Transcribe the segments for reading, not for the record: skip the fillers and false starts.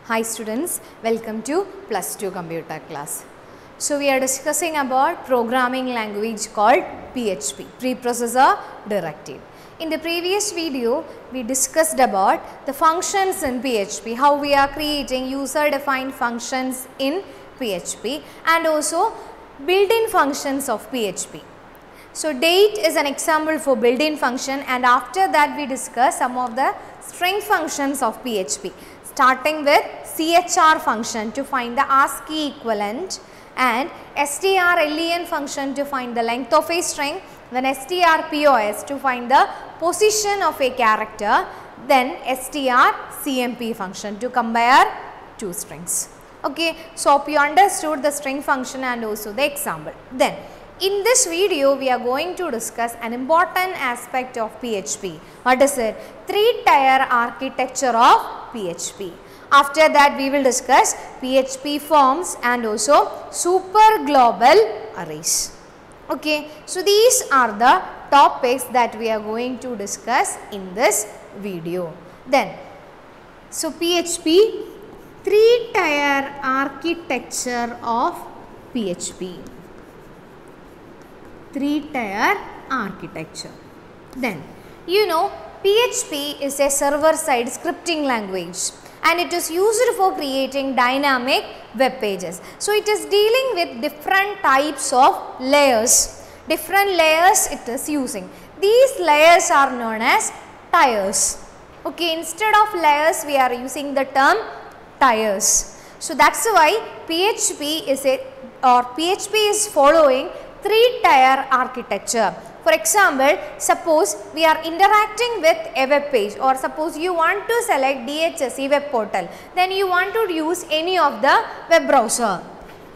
Hi students, welcome to plus 2 computer class. So we are discussing about programming language called PHP, preprocessor directive. In the previous video, we discussed about the functions in PHP, how we are creating user defined functions in PHP and also built-in functions of PHP. So date is an example for built-in function, and after that we discuss some of the string functions of PHP, starting with CHR function to find the ASCII equivalent and strlen function to find the length of a string, then strpos to find the position of a character, then strcmp function to compare two strings. Okay, so hope you understood the string function and also the example. Then in this video, we are going to discuss an important aspect of PHP. What is it? Three-tier architecture of PHP. After that, we will discuss PHP forms and also super global arrays. Okay, so these are the topics that we are going to discuss in this video. Then, so PHP, three-tier architecture of PHP. Three-tier architecture. Then, you know, PHP is a server-side scripting language and it is used for creating dynamic web pages. So, it is dealing with different types of layers. Different layers it is using. These layers are known as tiers. Okay, instead of layers, we are using the term tiers. So, that's why PHP is following three-tier architecture. For example, suppose we are interacting with a web page, or suppose you want to select DHSE web portal, then you want to use any of the web browser.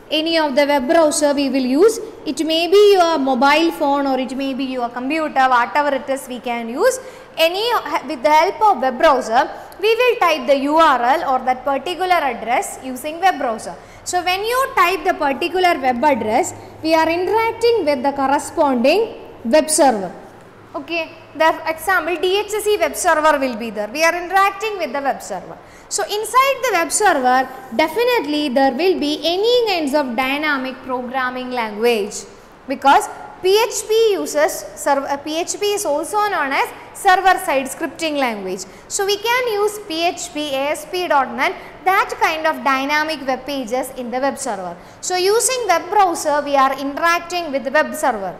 Any of the web browser we will use. It may be your mobile phone or it may be your computer, whatever it is we can use. With the help of web browser, we will type the URL or that particular address using web browser. So, when you type the particular web address, we are interacting with the corresponding web server. Okay, the example DHSE web server will be there. We are interacting with the web server. So, inside the web server, definitely there will be any kinds of dynamic programming language, because PHP is also known as server-side scripting language. So, we can use PHP, ASP.NET, that kind of dynamic web pages in the web server. So, using web browser, we are interacting with the web server.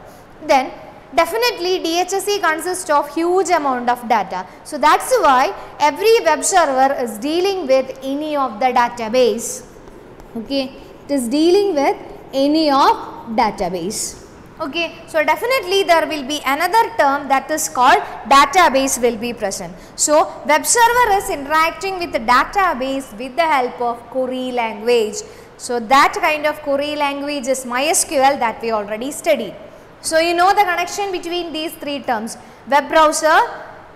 Then, definitely DHSE consists of huge amount of data. So, that's why every web server is dealing with any of the database. Okay, it is dealing with any of database. Okay, so definitely there will be another term that is called database will be present. So, web server is interacting with the database with the help of query language. So, that kind of query language is MySQL that we already studied. So, you know the connection between these three terms. Web browser,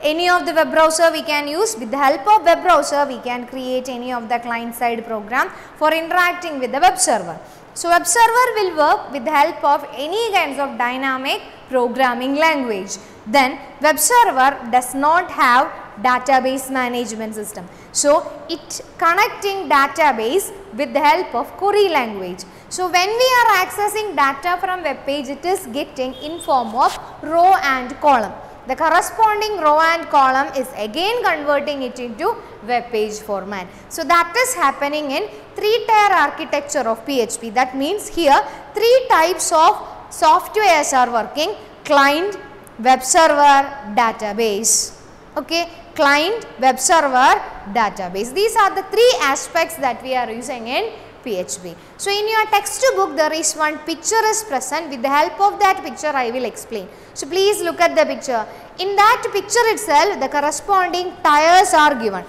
any of the web browser we can use. With the help of web browser, we can create any of the client side program for interacting with the web server. So, web server will work with the help of any kinds of dynamic programming language. Then, web server does not have database management system. So, it connecting database with the help of query language. So, when we are accessing data from web page, it is getting in form of row and column. The corresponding row and column is again converting it into web page format. So, that is happening in three-tier architecture of PHP. That means here three types of softwares are working: client, web server, database. Okay, client, web server, database. These are the three aspects that we are using in PHP. So, in your textbook there is one picture is present. With the help of that picture I will explain. So, please look at the picture. In that picture itself the corresponding tiers are given.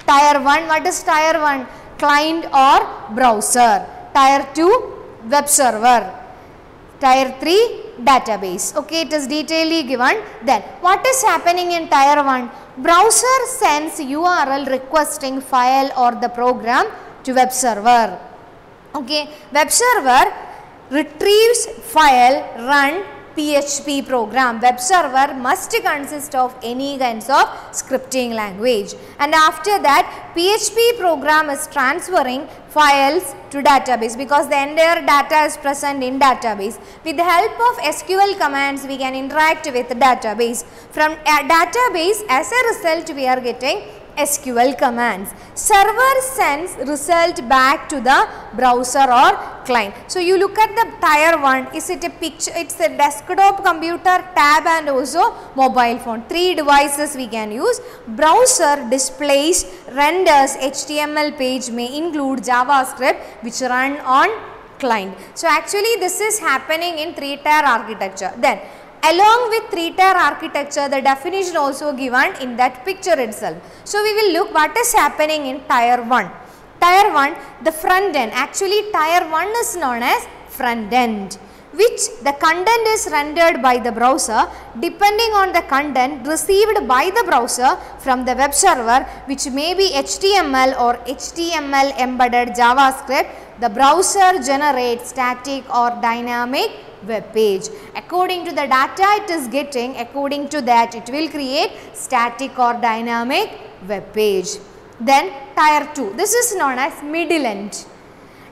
Tier 1, what is tier 1? Client or browser. Tier 2, web server. Tier 3, database. Okay, it is detailedly given. Then what is happening in tier 1? Browser sends URL requesting file or the program to web server. Okay, web server retrieves file, run PHP program. Web server must consist of any kinds of scripting language, and after that PHP program is transferring files to database, because the entire data is present in database. With the help of SQL commands we can interact with the database. From a database, as a result we are getting SQL commands. Server sends result back to the browser or client. So you look at the tier 1, is it a picture? It's a desktop computer, tab and also mobile phone. 3 devices we can use. Browser displays, renders HTML page, may include JavaScript which run on client. So actually this is happening in 3-tier architecture. Then along with 3-tier architecture, the definition also given in that picture itself. So we will look what is happening in tier 1. Tier 1, the front end. Actually tier 1 is known as front end, which the content is rendered by the browser depending on the content received by the browser from the web server, which may be HTML or HTML embedded JavaScript. The browser generates static or dynamic web page. According to the data it is getting, according to that it will create static or dynamic web page. Then tier 2, this is known as middle end.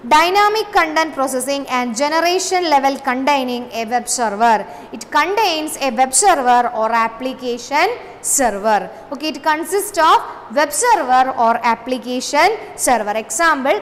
Dynamic content processing and generation level containing a web server. It contains a web server or application server. Okay, it consists of web server or application server. Example,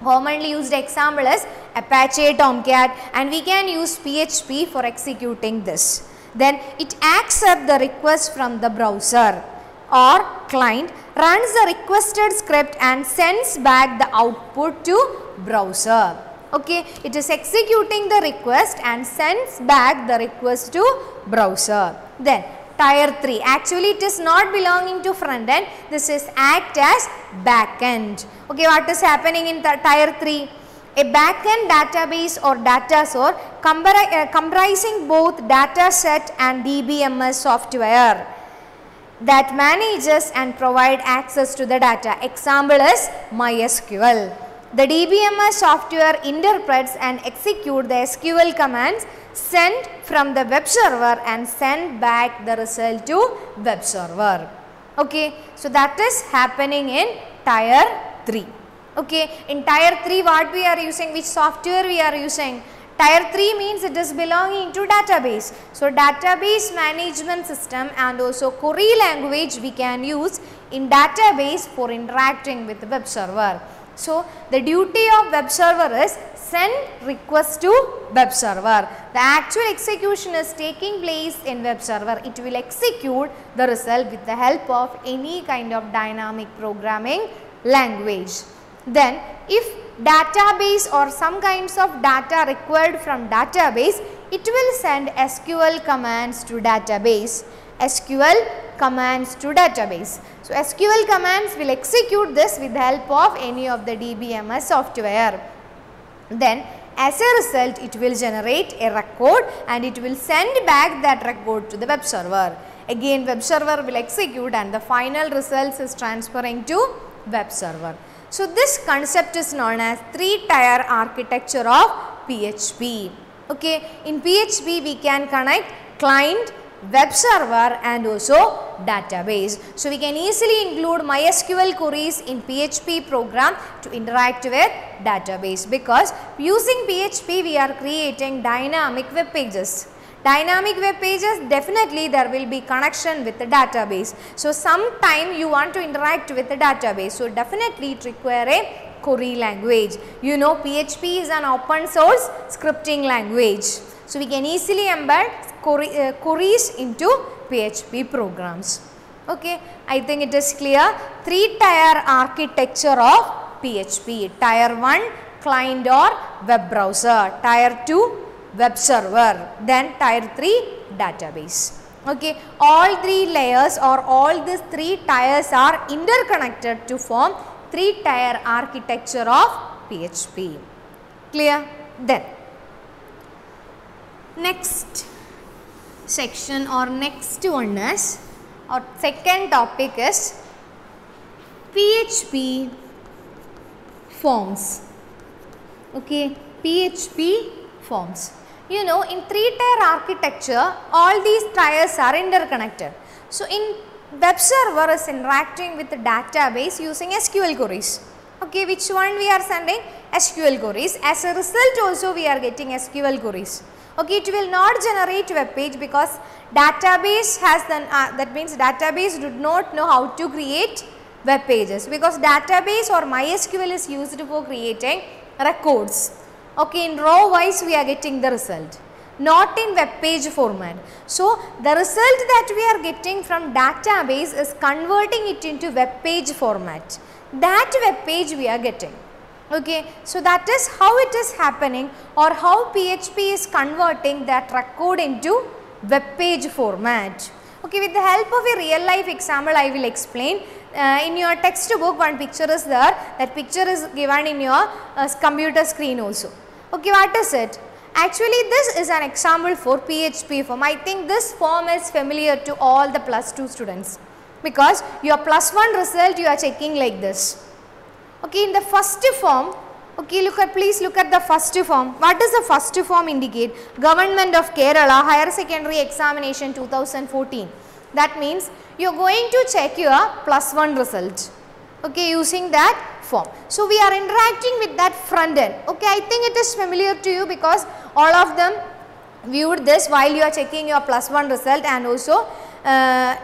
commonly used example is Apache Tomcat, and we can use PHP for executing this. Then it accepts the request from the browser or client, runs the requested script and sends back the output to browser. Okay, it is executing the request and sends back the request to browser. Then tier 3, actually it is not belonging to front end, this is act as back end. Okay, what is happening in tier 3? A backend database or data source comprising both data set and DBMS software that manages and provide access to the data. Example is MySQL. The DBMS software interprets and executes the SQL commands sent from the web server and send back the result to web server. Okay, so that is happening in tier 3. Okay, in tier 3 what we are using, which software we are using? Tier 3 means it is belonging to database. So database management system and also query language we can use in database for interacting with the web server. So the duty of web server is send request to web server. The actual execution is taking place in web server. It will execute the result with the help of any kind of dynamic programming language. Then if database or some kinds of data required from database, it will send SQL commands to database. SQL commands to database. So SQL commands will execute this with the help of any of the DBMS software. Then as a result it will generate a record and it will send back that record to the web server. Again web server will execute and the final results is transferring to web server. So this concept is known as 3-tier architecture of PHP. Okay, in PHP we can connect client, web server and also database. So we can easily include MySQL queries in PHP program to interact with database, because using PHP we are creating dynamic web pages. Dynamic web pages, definitely there will be connection with the database. So sometime you want to interact with the database, so definitely it require a query language. You know PHP is an open source scripting language. So we can easily embed queries into PHP programs. Okay, I think it is clear. 3-tier architecture of PHP. Tier 1 client or web browser. Tier 2 web server, then tier 3 database. Okay, all 3 layers or all these 3 tiers are interconnected to form 3-tier architecture of PHP. Clear? Then next section or next one is, or second topic is PHP forms. Okay, PHP forms. You know, in 3-tier architecture, all these tiers are interconnected. So, in web server is interacting with the database using SQL queries. Okay, which one we are sending? SQL queries. As a result also we are getting SQL queries. Okay, it will not generate web page because database has that means database do not know how to create web pages, because database or MySQL is used for creating records. Okay, in row wise we are getting the result, not in web page format. So, the result that we are getting from database is converting it into web page format. That web page we are getting. Okay, so that is how it is happening, or how PHP is converting that record into web page format. Okay, with the help of a real life example I will explain. In your textbook one picture is there, that picture is given in your computer screen also. Okay, what is it? Actually this is an example for PHP form. I think this form is familiar to all the +2 students, because your +1 result you are checking like this. Okay, in the first form, okay, please look at the first form. What does the first form indicate? Government of Kerala Higher Secondary Examination 2014. That means you are going to check your +1 result, okay, using that form. So, we are interacting with that front end. Okay, I think it is familiar to you because all of them viewed this while you are checking your +1 result, and also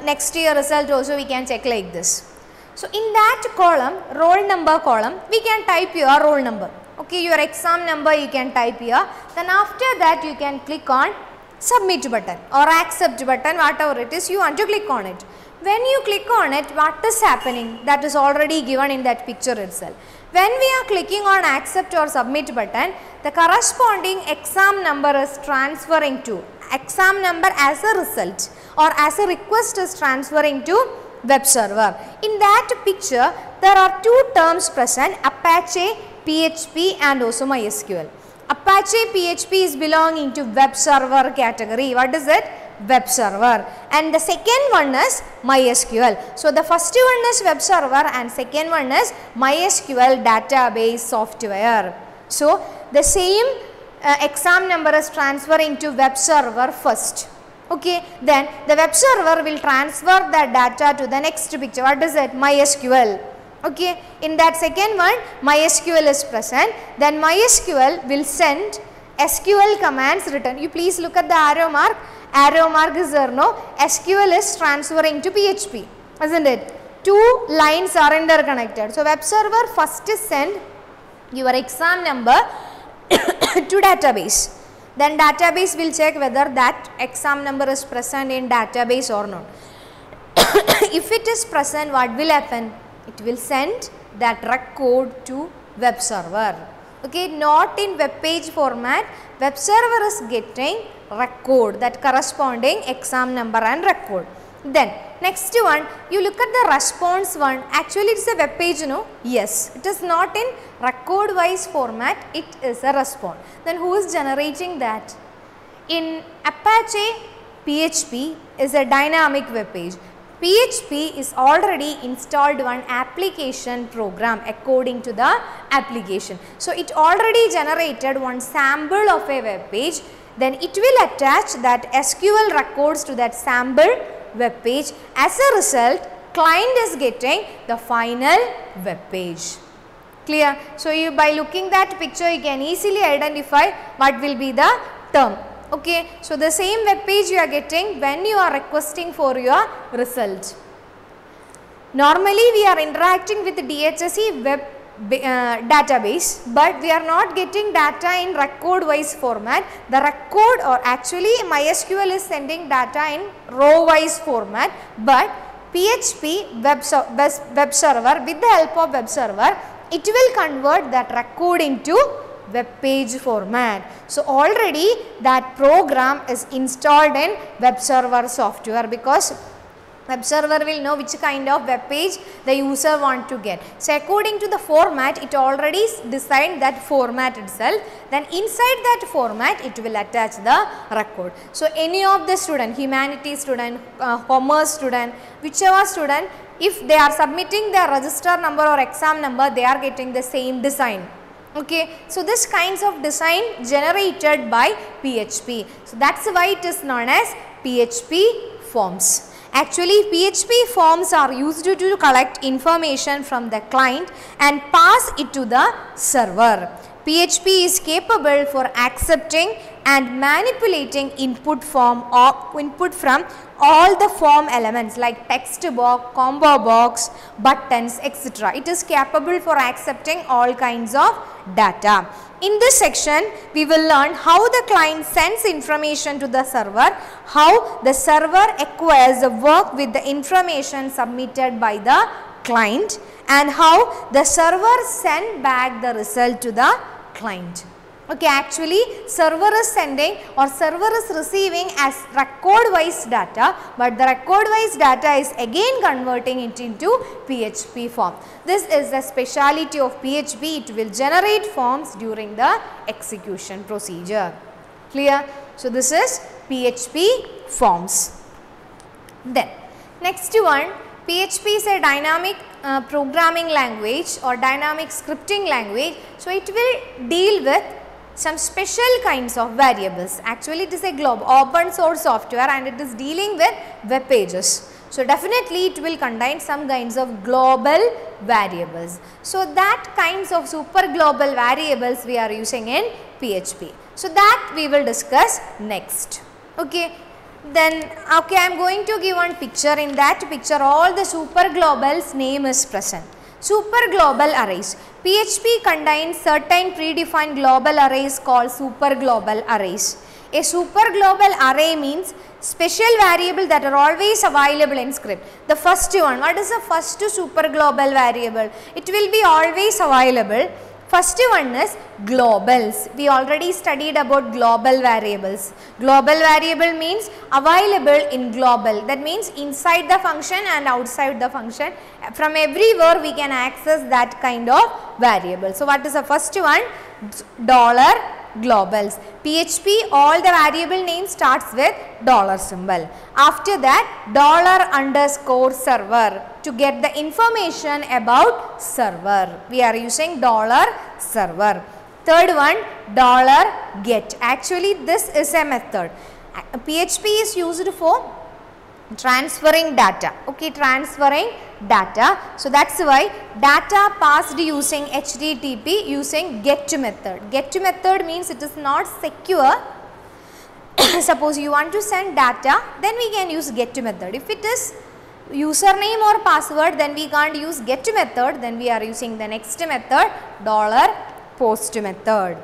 next year result also we can check like this. So, in that column, roll number column, we can type your roll number. Okay, your exam number you can type here. Then after that you can click on submit button or accept button, whatever it is you want to click on it. When you click on it, what is happening? That is already given in that picture itself. When we are clicking on accept or submit button, the corresponding exam number is transferring to exam number as a result, or as a request is transferring to web server. In that picture, there are two terms present, Apache, PHP and also MySQL. Apache PHP is belonging to web server category. What is it? Web server. And the second one is MySQL. So, the first one is web server and second one is MySQL database software. So, the same exam number is transferring to web server first. Okay, then the web server will transfer the data to the next picture. What is it? MySQL. Okay, in that second one MySQL is present, then MySQL will send SQL commands written. You please look at the arrow mark is there, no? SQL is transferring to PHP, isn't it? Two lines are interconnected. So, web server first send your exam number to database. Then database will check whether that exam number is present in database or not. If it is present, what will happen? It will send that record to web server. Okay, not in web page format. Web server is getting record, that corresponding exam number and record. Then next one, you look at the response one. Actually it is a web page, no? Yes, it is not in record wise format, it is a response. Then who is generating that? In Apache, PHP is a dynamic web page. PHP is already installed one application program according to the application. So, it already generated one sample of a web page. Then it will attach that SQL records to that sample web page. As a result, client is getting the final web page. Clear? So, you by looking that picture you can easily identify what will be the term. Okay. So, the same web page you are getting when you are requesting for your result. Normally, we are interacting with the DHSE web database, but we are not getting data in record wise format. The record, or actually MySQL is sending data in row wise format, but PHP web server, with the help of web server, it will convert that record into web page format. So, already that program is installed in web server software, because web server will know which kind of web page the user want to get. So, according to the format, it already designed that format itself. Then inside that format, it will attach the record. So, any of the student, humanities student, commerce student, whichever student, if they are submitting their register number or exam number, they are getting the same design. Okay, so this kinds of design generated by PHP. So that's why it is known as PHP forms. Actually, PHP forms are used to collect information from the client and pass it to the server. PHP is capable for accepting and manipulating input from all the form elements like text box, combo box, buttons, etc. It is capable for accepting all kinds of data. In this section, we will learn how the client sends information to the server, how the server acquires the work with the information submitted by the client, and how the server sends back the result to the client. Okay, actually server is sending or server is receiving as record wise data, but the record wise data is again converting it into PHP form. This is the speciality of PHP. It will generate forms during the execution procedure. Clear? So this is PHP forms. Then next one, PHP is a dynamic programming language or dynamic scripting language. So it will deal with some special kinds of variables. Actually it is a open source software and it is dealing with web pages. So definitely it will contain some kinds of global variables. So that kinds of super global variables we are using in PHP. So that we will discuss next. Okay. Then okay, I am going to give one picture. In that picture all the super globals name is present. Super global arrays. PHP contains certain predefined global arrays called super global arrays. A super global array means special variable that are always available in script. The first one, what is the first super global variable? It will be always available. First one is globals. We already studied about global variables. Global variable means available in global. That means inside the function and outside the function. From everywhere we can access that kind of variable. So what is the first one? Dollar globals. PHP, all the variable name starts with dollar symbol. After that, dollar underscore server to get the information about server. We are using dollar server. Third one, dollar get. Actually this is a method. PHP is used for transferring data. Okay, transferring data. So that's why data passed using HTTP using get method. Get method means it is not secure. Suppose you want to send data, then we can use get method. If it is username or password, then we can't use get method, then we are using the next method, dollar post method.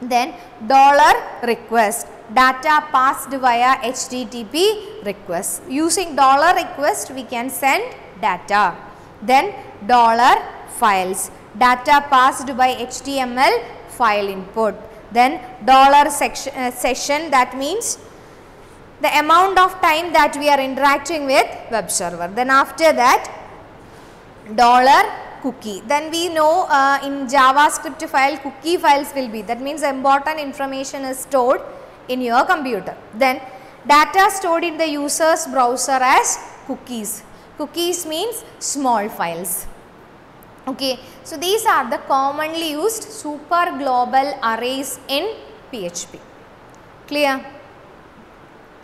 Then dollar request, data passed via HTTP request. Using dollar request we can send data. Then dollar files, data passed by HTML file input. Then dollar session, that means the amount of time that we are interacting with web server. Then after that, dollar cookie. Then we know in JavaScript file cookie files will be, that means important information is stored in your computer. Then data stored in the user's browser as cookies. Cookies means small files. Okay, so these are the commonly used super global arrays in PHP. Clear?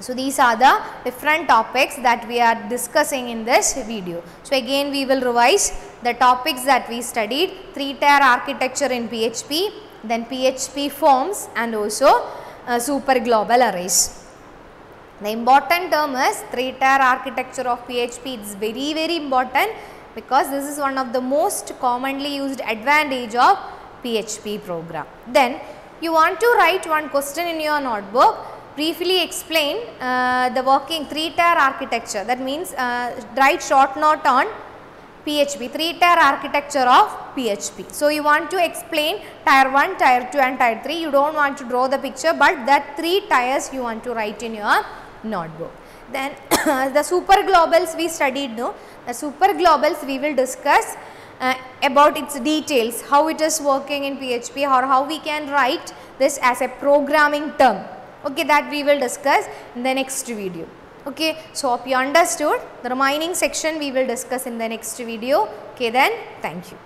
So these are the different topics that we are discussing in this video. So again we will revise the topics that we studied: 3-tier architecture in PHP, then PHP forms, and also super global arrays. The important term is 3-tier architecture of PHP. It is very important because this is one of the most commonly used advantage of PHP program. Then you want to write one question in your notebook. Briefly explain the working 3-tier architecture. That means write short note on PHP, 3-tier architecture of PHP. So you want to explain tier 1, tier 2 and tier 3. You don't want to draw the picture, but that 3 tiers you want to write in your notebook. Then the super globals we studied, no? The super globals we will discuss about its details, how it is working in PHP, or how we can write this as a programming term. Okay, that we will discuss in the next video. Okay, so hope you understood. The remaining section we will discuss in the next video. Okay, then thank you.